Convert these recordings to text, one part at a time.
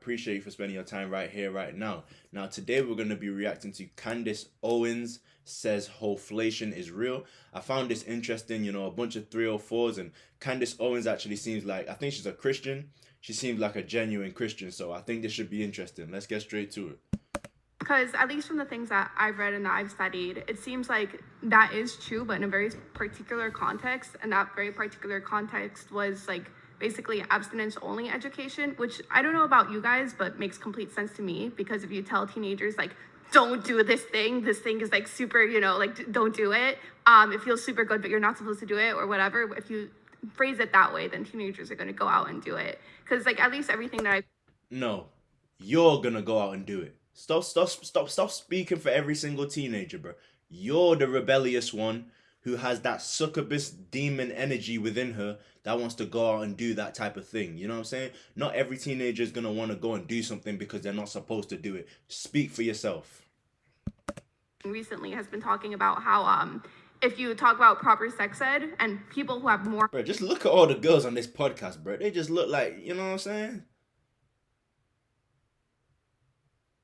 appreciate you for spending your time right here, right now. Now, today we're going to be reacting to Candace Owens says Hoflation is real. I found this interesting, a bunch of 304s, and Candace Owens actually seems like, I think she's a Christian. She seems like a genuine Christian, so I think this should be interesting. Let's get straight to it. Because at least from the things that I've read and that I've studied, it seems like that is true, but in a very particular context. And that very particular context was like basically abstinence only education, which I don't know about you guys, but makes complete sense to me. Because if you tell teenagers like, don't do this thing is like super, like don't do it. It feels super good, but you're not supposed to do it or whatever. If you phrase it that way, then teenagers are going to go out and do it. Because like at least everything that No, you're gonna go out and do it. Stop speaking for every single teenager, bro. You're the rebellious one who has that succubus demon energy within her that wants to go out and do that type of thing. You know what I'm saying? Not every teenager is gonna want to go and do something because they're not supposed to do it. Speak for yourself. recently has been talking about how if you talk about proper sex ed and people who have more, Bro, just look at all the girls on this podcast, bro. They just look like, you know what I'm saying?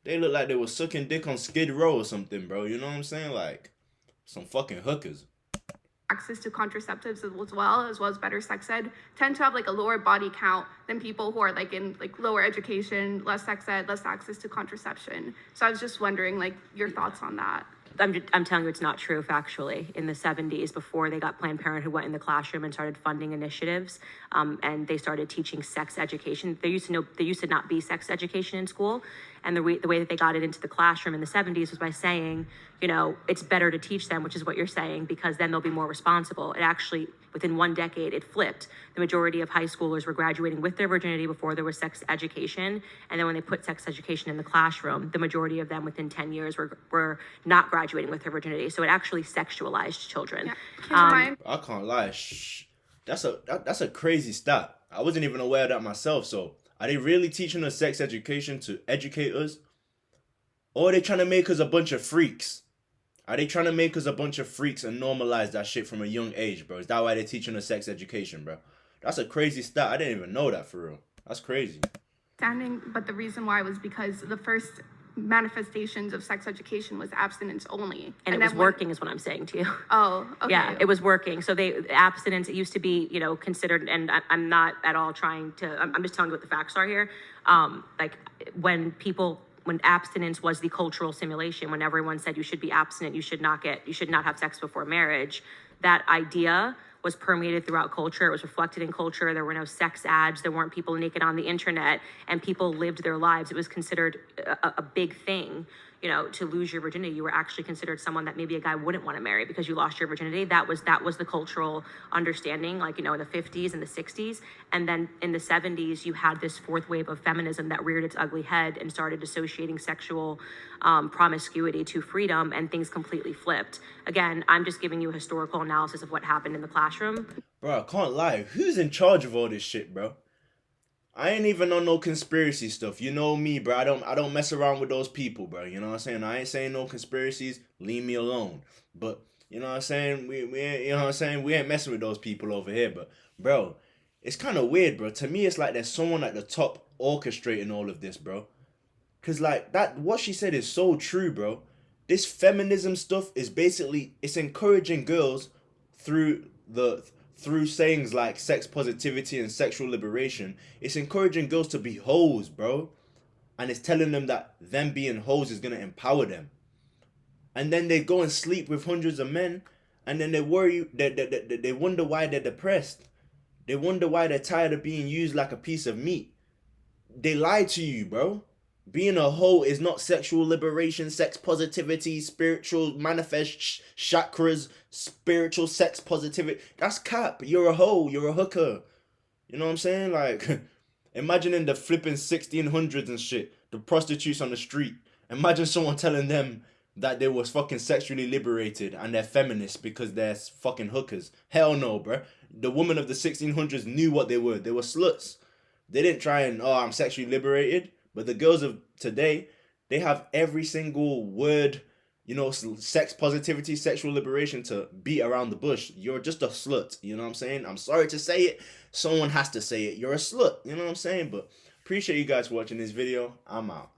They look like they were sucking dick on Skid Row or something, bro. You know what I'm saying? Like, some fucking hookers. access to contraceptives as well as better sex ed, tend to have like a lower body count than people who are like in like lower education, less sex ed, less access to contraception. So I was just wondering like your thoughts on that. I'm telling you it's not true factually. In the 70s, before they got Planned Parenthood, went in the classroom and started funding initiatives, and they started teaching sex education. There used to not be sex education in school, and the way that they got it into the classroom in the 70s was by saying, it's better to teach them, which is what you're saying, because then they'll be more responsible. It actually, within 1 decade, it flipped. The majority of high schoolers were graduating with their virginity before there was sex education, and then when they put sex education in the classroom, the majority of them within 10 years were not graduating with their virginity. So it actually sexualized children. Yeah. I can't lie. That's a crazy stat. I wasn't even aware of that myself. So are they really teaching us sex education to educate us? Or are they trying to make us a bunch of freaks? Are they trying to make us a bunch of freaks and normalize that shit from a young age, bro? Is that why they're teaching us sex education, bro? That's a crazy stat. I didn't even know that, for real. That's crazy. But the reason why was because the first manifestations of sex education was abstinence only. And it was working is what I'm saying to you. Oh, okay. Yeah, it was working. So abstinence, it used to be, considered, and I'm not at all trying to, I'm just telling you what the facts are here. Like when abstinence was the cultural simulation, when everyone said you should be abstinent, you should not have sex before marriage, that idea was permeated throughout culture. It was reflected in culture. There were no sex ads. There weren't people naked on the internet, and people lived their lives. It was considered a big thing, to lose your virginity. You were actually considered someone that maybe a guy wouldn't want to marry because you lost your virginity. That was the cultural understanding, like, in the 50s and the 60s. And then in the 70s, you had this fourth wave of feminism that reared its ugly head and started associating sexual promiscuity to freedom, and things completely flipped. Again, I'm just giving you a historical analysis of what happened in the classroom. Bro, I can't lie. Who's in charge of all this shit, bro? I ain't even on no conspiracy stuff. You know me, bro. I don't mess around with those people, bro. You know what I'm saying? I ain't saying no conspiracies. Leave me alone. But you know what I'm saying? We ain't messing with those people over here. But bro, it's kind of weird, bro. To me, it's like there's someone at the top orchestrating all of this, bro. Cause like what she said is so true, bro. This feminism stuff is basically, it's encouraging girls through sayings like sex positivity and sexual liberation. It's encouraging girls to be hoes, bro. And it's telling them that them being hoes is going to empower them. And then they go and sleep with hundreds of men. And then they worry, they wonder why they're depressed. They wonder why they're tired of being used like a piece of meat. They lie to you, bro. Being a hoe is not sexual liberation, sex positivity, spiritual manifest chakras, spiritual sex positivity. That's cap. You're a hoe. You're a hooker. You know what I'm saying? Like, imagine in the flipping 1600s and shit, the prostitutes on the street. Imagine someone telling them that they was fucking sexually liberated and they're feminists because they're fucking hookers. Hell no, bro. The women of the 1600s knew what they were. They were sluts. They didn't try and, I'm sexually liberated. But the girls of today, they have every single word, sex positivity, sexual liberation to beat around the bush. You're just a slut. You know what I'm saying? I'm sorry to say it. Someone has to say it. You're a slut. You know what I'm saying? But Appreciate you guys watching this video. I'm out.